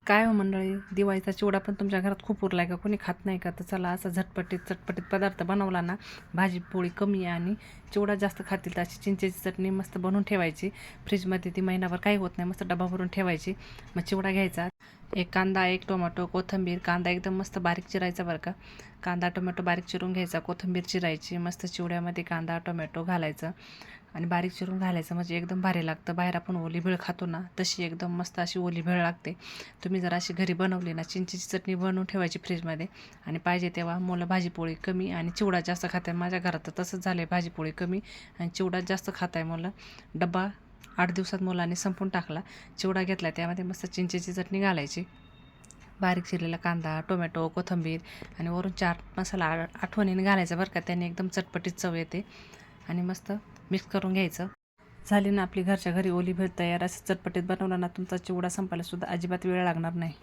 काय हो मंडळी, दिवाळीचा चिवडा पण तुमच्या घरात खूप उरलाय का? कोणी खात नाही का? तर चला असा झटपटीत चटपटीत पदार्थ बनवला ना, भाजी पोळी कमी आहे आणि चिवडा जास्त खातील तर अशी चिंचेची चटणी मस्त बनवून ठेवायची फ्रीजमध्ये. ती महिनाभर काही होत नाही, मस्त डबा भरून ठेवायची. मग चिवडा घ्यायचा, एक कांदा, एक टोमॅटो, कोथिंबीर. कांदा एकदम मस्त बारीक चिरायचा बरं का. कांदा टोमॅटो बारीक चिरून घ्यायचा, कोथिंबीर चिरायची, मस्त चिवड्यामध्ये कांदा टोमॅटो घालायचं आणि बारीक चिरून घालायचं. म्हणजे एकदम भारी लागतं. बाहेर आपण ओली भेळ खातो ना, तशी एकदम मस्त अशी ओली भेळ लागते. तुम्ही जर अशी घरी बनवली ना, चिंचेची चटणी बनवून ठेवायची फ्रीजमध्ये आणि पाहिजे तेव्हा मुलं भाजीपोळी कमी आणि चिवडा जास्त खात आहे. माझ्या घरात तर तसंच झालं आहे, भाजीपोळी कमी आणि चिवडा जास्त खात आहे मुलं. डब्बा 8 दिवसात मुलांनी संपून टाकला. चिवडा घेतला, त्यामध्ये मस्त चिंचेची चटणी घालायची, बारीक चिरलेला कांदा टोमॅटो कोथिंबीर आणि वरून चाट मसाला आठवणीने घालायचा बरं का. त्याने एकदम चटपटीत चव येते आणि मस्त मिक्स करून घ्यायचं. झाली ना आपली घरच्या घरी ओली भेळ तयार. असं चटपटीत बनवलं ना, तुमचा चिवडा संपायला सुद्धा अजिबात वेळ लागणार नाही.